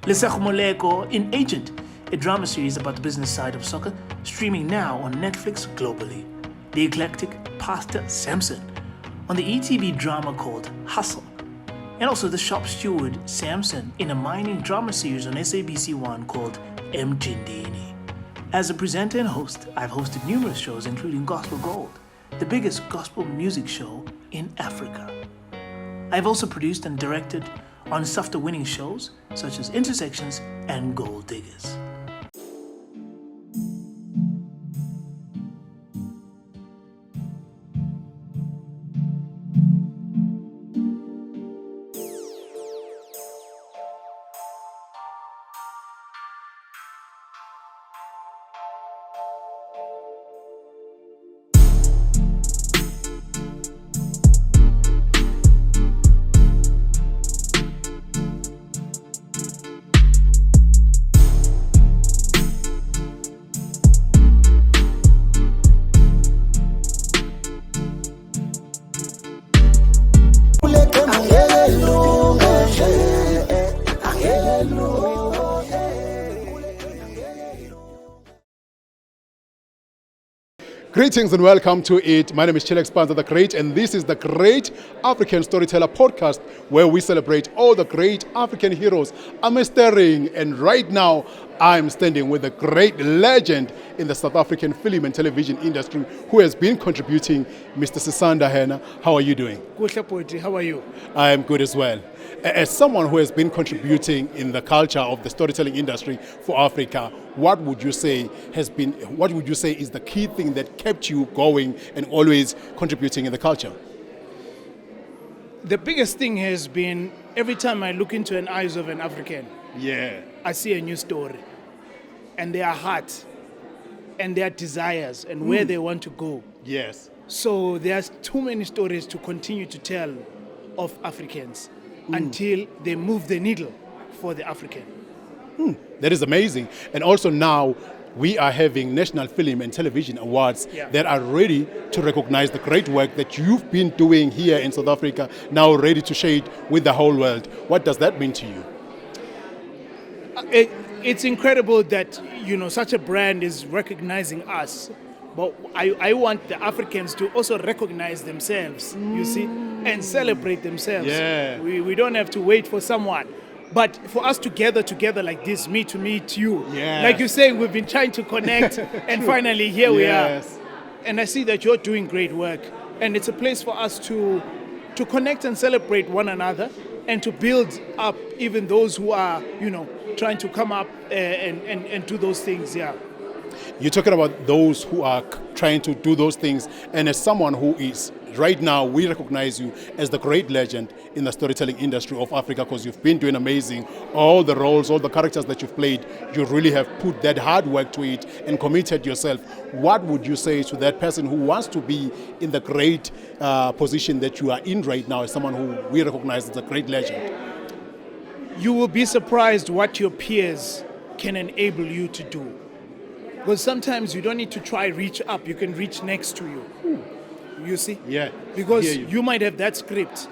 Lesakho in Agent, a drama series about the business side of soccer, streaming now on Netflix globally. The eclectic Pastor Samson on the ETV drama called Hustle. And also the shop steward Samson in a mining drama series on SABC1 called Mjindini. As a presenter and host, I've hosted numerous shows including Gospel Gold, the biggest gospel music show in Africa. I've also produced and directed on SAFTA-winning shows such as Intersections and Gold Diggers. Greetings and welcome to it. My name is Chilex Panza the Great, and this is the Great African Storyteller Podcast, where we celebrate all the great African heroes. I'm stirring, and right now I'm standing with a great legend in the South African film and television industry who has been contributing, Mr. Sisanda Henna. How are you doing? Kuhle, how are you? I am good as well. As someone who has been contributing in the culture of the storytelling industry for Africa, what would you say is the key thing that kept you going and always contributing in the culture? The biggest thing has been every time I look into the eyes of an African, I see a new story, and their heart, and their desires, and where they want to go. Yes. So there's too many stories to continue to tell of Africans until they move the needle for the African. That is amazing. And also now we are having National Film and Television Awards that are ready to recognize the great work that you've been doing here in South Africa, now ready to share it with the whole world. What does that mean to you? It's incredible that, such a brand is recognizing us. But I want the Africans to also recognize themselves, you see, and celebrate themselves. Yeah. We don't have to wait for someone. But for us to gather together like this, me to meet you, like you're saying, we've been trying to connect, and finally here we are. And I see that you're doing great work. And it's a place for us to connect and celebrate one another and to build up even those who are, trying to come up and do those things, You're talking about those who are trying to do those things, and as someone who is, right now, we recognize you as the great legend in the storytelling industry of Africa because you've been doing amazing. All the roles, all the characters that you've played, you really have put that hard work to it and committed yourself. What would you say to that person who wants to be in the great position that you are in right now as someone who we recognize as a great legend? You will be surprised what your peers can enable you to do. Because sometimes you don't need to try reach up, you can reach next to you. You see? Yeah. Because you might have that script.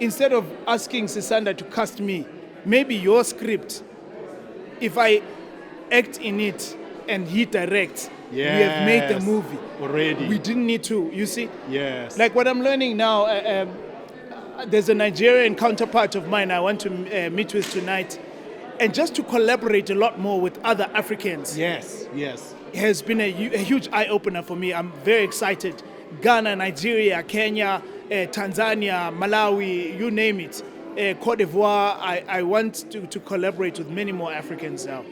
Instead of asking Sisanda to cast me, maybe your script, if I act in it and he directs, we have made the movie. Already. We didn't need to, you see? Yes. Like what I'm learning now, there's a Nigerian counterpart of mine I want to meet with tonight. And just to collaborate a lot more with other Africans. Yes. Has been a huge eye-opener for me. I'm very excited. Ghana, Nigeria, Kenya, Tanzania, Malawi, you name it. Cotedivoire, I want to collaborate with many more Africans now.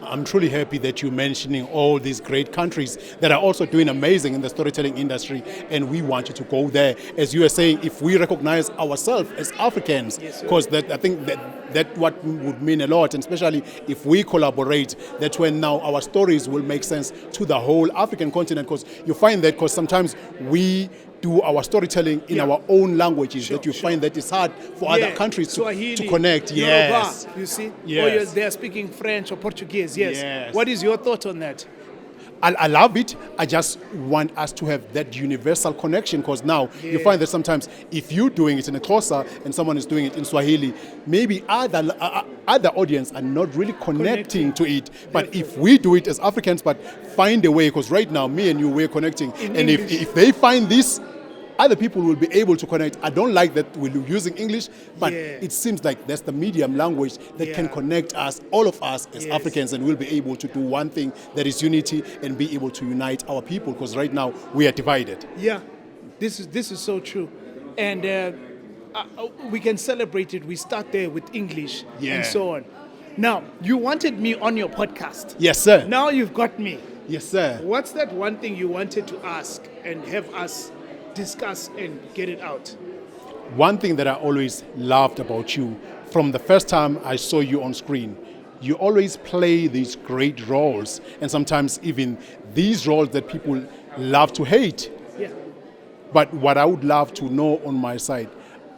I'm truly happy that you're mentioning all these great countries that are also doing amazing in the storytelling industry, and we want you to go there. As you are saying, if we recognize ourselves as Africans, because I think that what would mean a lot, and especially if we collaborate, that's when now our stories will make sense to the whole African continent, because you find that because sometimes we do our storytelling in our own languages, that you find that it's hard for other countries to connect. Yoruba, you see? Yes. Or they are speaking French or Portuguese, yes. What is your thought on that? I love it. I just want us to have that universal connection, because now you find that sometimes if you're doing it in a Xhosa and someone is doing it in Swahili, maybe other audience are not really connecting to it. But if we do it as Africans, but find a way, because right now me and you, we're connecting. And if they find this, other people will be able to connect. I don't like that we're using English, but it seems like that's the medium language that can connect us, all of us as Africans, and we'll be able to do one thing, that is unity, and be able to unite our people, because right now we are divided. Yeah, this is so true. And we can celebrate it. We start there with English and so on. Now, you wanted me on your podcast. Yes, sir. Now you've got me. Yes, sir. What's that one thing you wanted to ask and have us discuss and get it out? One thing that I always loved about you, from the first time I saw you on screen, you always play these great roles, and sometimes even these roles that people love to hate. Yeah. But what I would love to know on my side,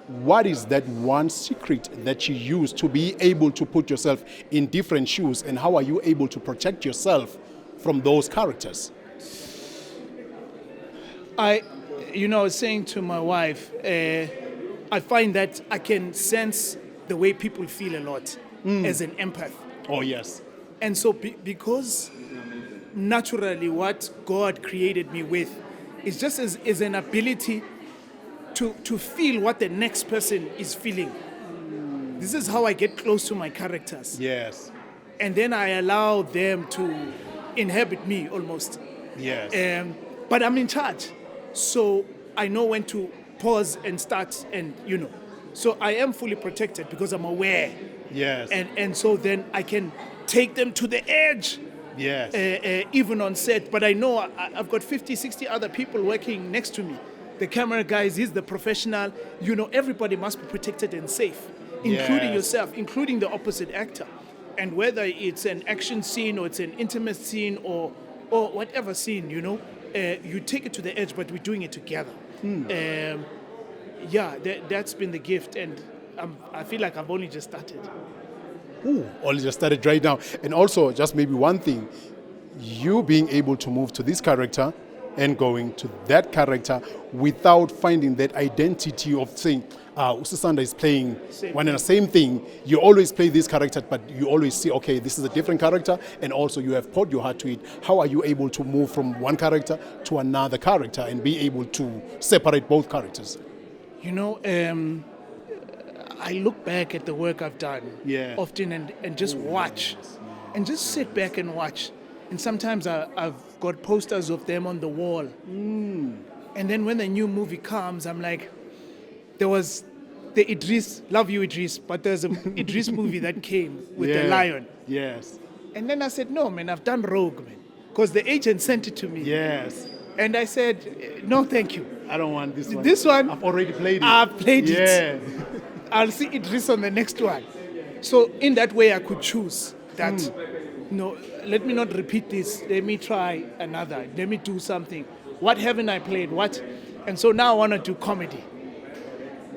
what is that one secret that you use to be able to put yourself in different shoes, and how are you able to protect yourself from those characters? I was saying to my wife, I find that I can sense the way people feel a lot as an empath. Oh, yes. And so because naturally what God created me with is just is an ability to feel what the next person is feeling. This is how I get close to my characters. Yes. And then I allow them to inhabit me almost. Yes. But I'm in charge. So I know when to pause and start, and so I am fully protected because I'm aware. Yes. And so then I can take them to the edge. Yes. Even on set. But I know I've got 50, 60 other people working next to me. The camera guys, he's the professional. Everybody must be protected and safe, including yourself, including the opposite actor. And whether it's an action scene or it's an intimate scene or whatever scene, you take it to the edge, but we're doing it together. That's been the gift, and I feel like I've only just started. Only just started right now. And also, just maybe one thing, you being able to move to this character and going to that character without finding that identity of saying, Sisanda is playing one and the same thing. You always play this character, but you always see, okay, this is a different character, and also you have poured your heart to it. How are you able to move from one character to another character and be able to separate both characters? I look back at the work I've done often and just watch, and just sit back and watch. And sometimes I've got posters of them on the wall. And then when the new movie comes, I'm like, there was the Idris, love you Idris, but there's an Idris movie that came with the lion. Yes. And then I said, no, man, I've done Rogue, man. Because the agent sent it to me. Yes. And I said, no, thank you. I don't want this one. This one, I've already played it. I've played it. Yeah. I'll see Idris on the next one. So in that way, I could choose that. No, let me not repeat this. Let me try another. Let me do something. What haven't I played? What? And so now I want to do comedy.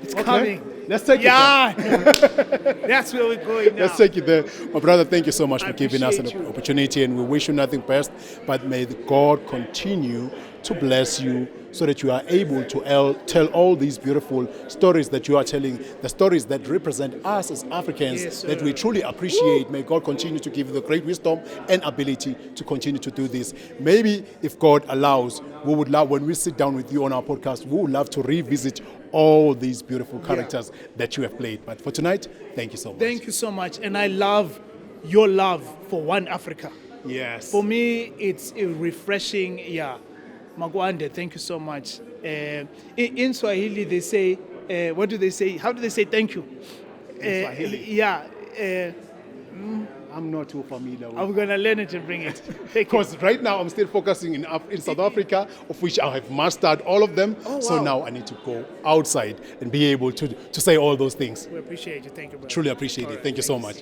It's coming. Let's take it there. That's where we're going now. Let's take it there. My brother, thank you so much for giving us an appreciate you. opportunity, and we wish you nothing best, but may God continue to bless you so that you are able to tell all these beautiful stories that you are telling, the stories that represent us as Africans, that we truly appreciate. May God continue to give you the great wisdom and ability to continue to do this. Maybe if God allows, we would love, when we sit down with you on our podcast, we would love to revisit all these beautiful characters that you have played. But for tonight, thank you so much. Thank you so much. And I love your love for One Africa. Yes. For me, it's a refreshing, Magwande, thank you so much. In Swahili, they say, what do they say? How do they say thank you? In Swahili? I'm not too familiar with it. I'm going to learn it and bring it. Because right now I'm still focusing in South Africa, of which I have mastered all of them. Oh, wow. So now I need to go outside and be able to say all those things. We appreciate you. Thank you, brother. Truly appreciate it. Thank you so much.